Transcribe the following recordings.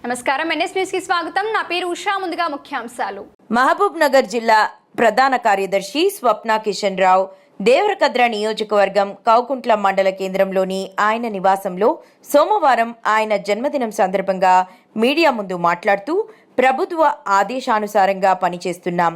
నమస్కారం, NS news కి స్వాగతం. నా పేరు ఉషా. ముందుగా ముఖ్యాంశాలు. మహబూబ్ నగర్ జిల్లా ప్రధాన కార్యదర్శి స్వప్న కిషన్ రావు దేవరకద్ర నియోజకవర్గం కౌకుంట్ల మండల కేంద్రంలోని ఆయన నివాసంలో సోమవారం ఆయన జన్మదినం సందర్భంగా మీడియా ముందు మాట్లాడుతూ ప్రభుత్వ ఆదేశానుసారంగా పనిచేస్తున్నాం.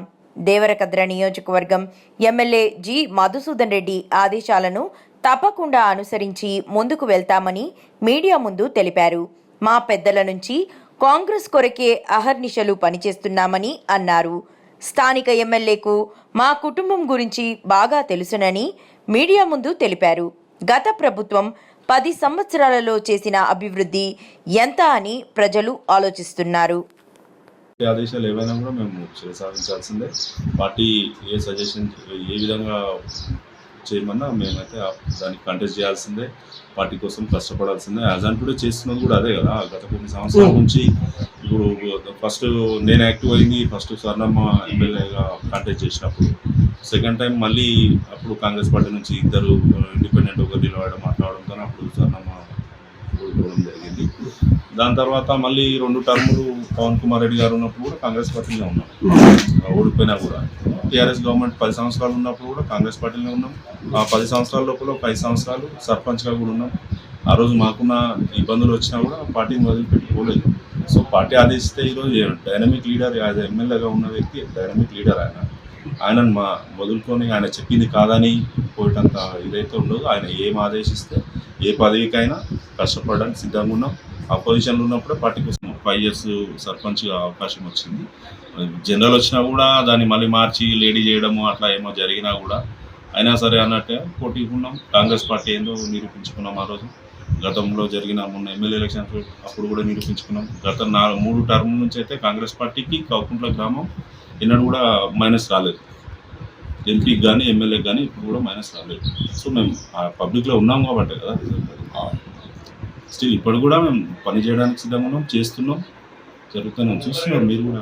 దేవరకద్ర నియోజకవర్గం ఎమ్మెల్యే జి మధుసూదన్ రెడ్డి ఆదేశాలను తప్పకుండా అనుసరించి ముందుకు వెళ్తామని మీడియా ముందు తెలిపారు. మా పెద్దల నుంచి కాంగ్రెస్ కొరకే అహర్నిశలు పనిచేస్తున్నామని అన్నారు. స్థానిక ఎమ్మెల్యేకు మా కుటుంబం గురించి బాగా తెలుసునని మీడియా ముందు తెలిపారు. గత ప్రభుత్వం 10 సంవత్సరాలలో చేసిన అభివృద్ధి ఎంత అని ప్రజలు ఆలోచిస్తున్నారు. ఆదేశాలు ఏవైనా కూడా మేము సాధించాల్సిందే. పార్టీ ఏ సజెషన్ ఏ విధంగా చేయమన్నా మేమైతే దానికి కంటెస్ట్ చేయాల్సిందే. పార్టీ కోసం కష్టపడాల్సిందే. యాజ్ కూడా చేస్తున్నది కూడా అదే కదా. గత కొన్ని సంవత్సరాల నుంచి ఇప్పుడు ఫస్ట్ నేను యాక్టివ్ అయింది ఫస్ట్ స్వర్ణమ్మ ఎమ్మెల్యేగా కంటెస్ట్ చేసినప్పుడు. సెకండ్ టైం మళ్ళీ అప్పుడు కాంగ్రెస్ పార్టీ నుంచి 2 ఇండిపెండెంట్ ఒకరు నిలబడడం మాట్లాడడంతో అప్పుడు స్వర్ణమ్మ ఓడిపోవడం జరిగింది. దాని తర్వాత మళ్ళీ 2 టర్ములు పవన్ కుమార్ రెడ్డి గారు ఉన్నప్పుడు కూడా కాంగ్రెస్ పార్టీలో ఉన్నాం. ఓడిపోయినా కూడా టీఆర్ఎస్ గవర్నమెంట్ 10 సంవత్సరాలు ఉన్నప్పుడు కూడా కాంగ్రెస్ పార్టీలో ఉన్నాం. ఆ 10 సంవత్సరాల లోపల ఒక 5 సంవత్సరాలు సర్పంచ్గా కూడా ఉన్నాం. ఆ రోజు మాకున్న ఇబ్బందులు వచ్చినా కూడా పార్టీని వదిలిపెట్టుకోలేదు. సో పార్టీ ఆదేశిస్తే ఈరోజు డైనమిక్ లీడర్, యాజ్ ఎమ్మెల్యేగా ఉన్న వ్యక్తి డైనమిక్ లీడర్ ఆయనను మా వదులుకొని ఆయన చెప్పింది కాదని పోయేటంత ఇదైతే ఉండదు. ఆయన ఏం ఆదేశిస్తే ఏ పదవికైనా కష్టపడడానికి సిద్ధంగా ఉన్నాం. అపోజిషన్లో ఉన్నప్పుడే పార్టీ కోసం 5 years సర్పంచ్గా అవకాశం వచ్చింది. జనరల్ వచ్చినా కూడా దాన్ని మళ్ళీ మార్చి లేడీ చేయడము అట్లా ఏమో జరిగినా కూడా అయినా సరే అన్నట్టే పోటీకున్నాం. కాంగ్రెస్ పార్టీ ఏందో నిరూపించుకున్నాం. ఆ రోజు గతంలో జరిగిన మొన్న ఎమ్మెల్యే ఎలక్షన్స్ అప్పుడు కూడా నిరూపించుకున్నాం. గత 3 టర్మ్ నుంచి అయితే కాంగ్రెస్ పార్టీకి కౌకుంట్ల గ్రామం ఎన్నడూ కూడా మైనస్ రాలేదు. ఎంపీకి కానీ ఎమ్మెల్యేకి కానీ ఇప్పుడు కూడా మైనస్ రాలేదు. సో మేము పబ్లిక్లో ఉన్నాం కాబట్టి కదా. స్టిల్ ఇప్పుడు కూడా మేము పని చేయడానికి సిద్ధంగా ఉన్నాం, చేస్తున్నాం, జరుగుతున్నాం, చూస్తున్నాం. మీరు కూడా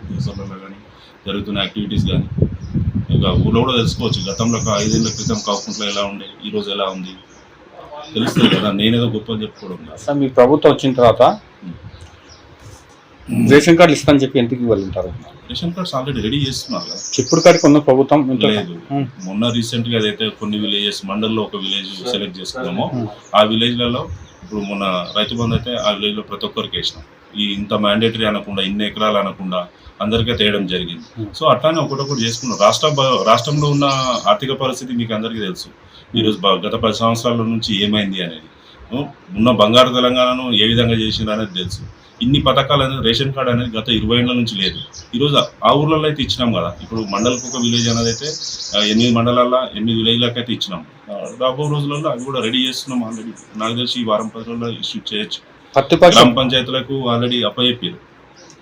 దేశంలో కానీ జరుగుతున్న యాక్టివిటీస్ కానీ ఇంకా ఊళ్ళో కూడా తెలుసుకోవచ్చు. గతంలో 5 ఏళ్ల క్రితం కాకుండా ఎలా ఉండే, ఈరోజు ఎలా ఉంది తెలుస్తుంది కదా. నేనేదో గొప్ప చెప్పుకోవడం సార్. మీ ప్రభుత్వం వచ్చిన తర్వాత రేషన్ కార్డులు ఇస్తానని చెప్పి ఎందుకు ఇవ్వాలంటారు? రేషన్ కార్డ్స్ ఆల్రెడీ రెడీ చేస్తున్నారు కదా. చిప్పుడు కాడికి ఉన్న ప్రభుత్వం లేదు. మొన్న రీసెంట్గా ఏదైతే కొన్ని విలేజెస్ మండల్లో ఒక విలేజ్ సెలెక్ట్ చేసుకున్నామో ఆ విలేజ్లలో ఇప్పుడు మొన్న రైతు బంధు అయితే ఆ విలేజ్లో ప్రతి ఒక్కరికి వేసినాం. ఇంత మ్యాండేటరీ అనకుండా, ఇన్ని ఎకరాలు అనకుండా అందరికీ తేయడం జరిగింది. సో అట్లానే ఒకటొకటి చేసుకున్నాం. రాష్ట్రంలో ఉన్న ఆర్థిక పరిస్థితి మీకు అందరికీ తెలుసు. ఈరోజు గత 10 సంవత్సరాల నుంచి ఏమైంది అనేది, ఉన్న బంగారు తెలంగాణను ఏ విధంగా చేసింది అనేది తెలుసు. ఇన్ని పథకాలు అనేది రేషన్ కార్డు అనేది గత 20 ఏళ్ల నుంచి లేదు. ఈరోజు ఆ ఊర్లలో అయితే ఇచ్చినాం కదా. ఇప్పుడు మండలకు ఒక విలేజ్ అనేది అయితే 8 మండలాల్లో 8 విలేజ్లకు అయితే ఇచ్చినాం. రాబో రోజులలో అవి కూడా రెడీ చేస్తున్నాం. ఆల్రెడీ నాకు తెలిసి ఈ వారం 10 రోజుల్లో ఇష్యూ చేయొచ్చు. గ్రామ పంచాయతీలకు ఆల్రెడీ అప్పచెప్పారు.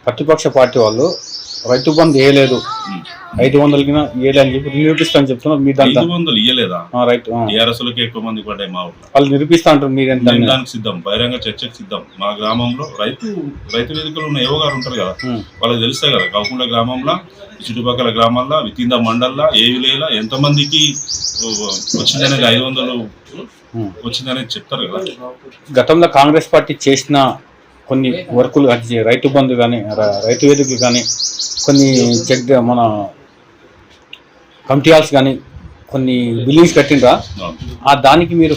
ప్రతిపక్ష పార్టీ వాళ్ళు రైతు బంధు వేయలేదు, 500 అని చెప్పి నిరూపిస్తా అని చెప్తున్నారు. మీ 500 ఇయ్యలేదా? రైతు టీఆర్ఎస్లకి ఎక్కువ మంది పడ్డాయి మా ఊళ్ళో. వాళ్ళు నిరూపిస్తా అంటారు. మీరు దానికి సిద్ధం, బహిరంగ చర్చకు సిద్ధం. మా గ్రామంలో రైతు వేదికలు ఉన్న ఏవో గారు ఉంటారు కదా, వాళ్ళకి తెలుస్తాయి కదా. కాకుండా గ్రామంలో చుట్టుపక్కల గ్రామాల్లో విత్ మండల్లో ఏ విలేజ్లో ఎంతమందికి వచ్చిందనేది 500 వచ్చిందనేది చెప్తారు కదా. గతంలో కాంగ్రెస్ పార్టీ చేసిన కొన్ని వర్కులు, రైతు బంధు కానీ రైతు వేదికలు కానీ కొన్ని మన కమిటీ హాల్స్ కానీ కొన్ని బిల్డింగ్స్ కట్టిండ్రా, ఆ దానికి మీరు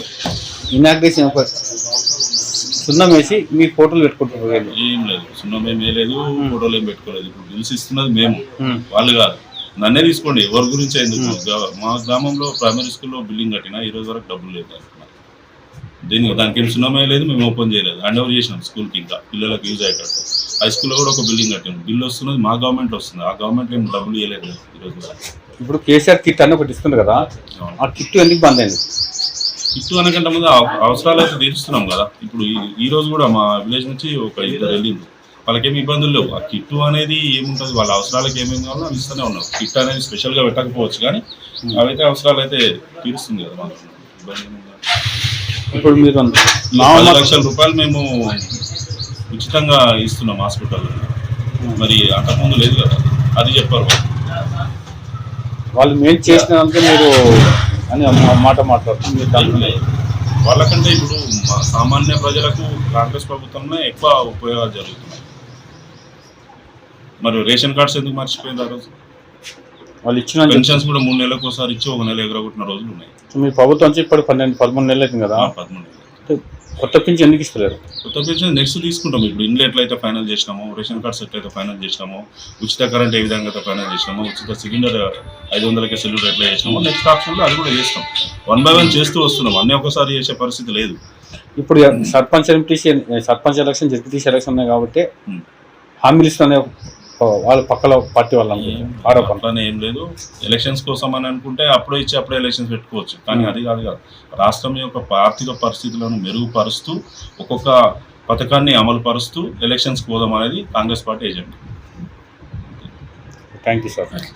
ఇనాగ్రేషన్ సున్నం వేసి మీ ఫోటోలు పెట్టుకుంటారు? ఏం లేదు, సున్నం ఏం వేయలేదు, ఫోటోలు ఏం పెట్టుకోలేదు. ఇప్పుడు బిల్స్ ఇస్తున్నది మేము, వాళ్ళు కాదు. నన్నే తీసుకోండి, ఎవరి గురించి ఎందుకు. మా గ్రామంలో ప్రైమరీ స్కూల్లో బిల్డింగ్ కట్టినా ఈరోజు వరకు డబ్బులు లేదు. దానికి ఏం సున్నమే లేదు, మేము ఓపెన్ చేయలేదు. హ్యాండ్ ఓవర్ చేసినాం స్కూల్కి, ఇంకా పిల్లలకు యూజ్ అయ్యేటట్టు. హై స్కూల్లో కూడా ఒక బిల్డింగ్ కట్టాము. బిల్లు వస్తున్నది మా గవర్నమెంట్లో వస్తుంది. ఆ గవర్నమెంట్లో ఏం డబ్బులు ఇవ్వలేదు ఈరోజు. ఇప్పుడు కేసీఆర్ కిట్ అని ఒకటి ఇస్తుంది కదా, ఆ కిట్ ఎందుకు బంద్ అయింది? కిట్టు అనకంటే ముందు అవసరాలు అయితే తీరుస్తున్నాం కదా. ఇప్పుడు ఈ రోజు కూడా మా విలేజ్ నుంచి ఒక 2 వెళ్ళింది. వాళ్ళకేమి ఇబ్బందులు లేవు. ఆ కిట్టు అనేది ఏముంటుంది, వాళ్ళ అవసరాలకు ఏమేమి కావాలో అవి ఇస్తూనే ఉన్నాం. కిట్ అనేది స్పెషల్గా పెట్టకపోవచ్చు కానీ అవైతే అవసరాలు అయితే తీరుస్తుంది కదా మాకు. ఇబ్బంది ఇప్పుడు మీరు 4 లక్షల రూపాయలు మేము ఉచితంగా ఇస్తున్నాం హాస్పిటల్లో. మరి అంతకుముందు లేదు కదా, అది చెప్పారు వాళ్ళు. మేము చేసినందుకే మీరు అని మాట మాట్లాడుతుంది. వాళ్ళకంటే ఇప్పుడు సామాన్య ప్రజలకు కాంగ్రెస్ ప్రభుత్వంలో ఎక్కువ ఉపయోగాలు జరుగుతున్నాయి. మరి రేషన్ కార్డ్స్ ఎందుకు మర్చిపోయింది ఆ రోజు? వాళ్ళు ఇచ్చిన పెన్షన్స్ కూడా 3 నెలలకు ఒకసారి ఇచ్చి 1 నెల ఎగరగొట్టిన రోజులు ఉన్నాయి. మీ ప్రభుత్వం వచ్చి ఇప్పుడు 13 నెలలు అవుతుంది కదా, 13 నెలలు. కొత్త పింఛన్ ఎందుకు ఇస్తలేరు? కొత్త పెన్షన్ నెక్స్ట్ తీసుకుంటాం. ఇప్పుడు ఇండ్లు ఎట్లయితే ఫైనల్ చేసినామో, రేషన్ కార్డ్స్ ఎట్లయితే ఫైనల్ చేసినామో, ఉచిత కరెంట్ ఏ విధంగా అయితే ఫైనల్ చేసినామో, ఉచిత సిలిండర్ 500కి సిలిండర్ ఎట్లా చేసినామో, నెక్స్ట్ ఆప్షన్లో అది కూడా చేస్తాం. 1 by 1 చేస్తూ వస్తున్నాం. అన్నీ ఒకసారి చేసే పరిస్థితి లేదు. ఇప్పుడు sarpanch MPTC sarpanch election, ZPTC election ఉన్నాయి కాబట్టి హామీలు ఇస్తున్న వాళ్ళ పక్కల పార్టీ వాళ్ళ ఆరోపణ. అట్లానే ఏం లేదు. ఎలక్షన్స్ కోసం అని అనుకుంటే అప్పుడే ఇచ్చి అప్పుడే ఎలక్షన్స్ పెట్టుకోవచ్చు. కానీ అది కాదు కదా. రాష్ట్రం యొక్క ఆర్థిక పరిస్థితులను మెరుగుపరుస్తూ ఒక్కొక్క పథకాన్ని అమలు పరుస్తూ ఎలక్షన్స్కి పోదాం అనేది Congress party agenda. Thank you sir.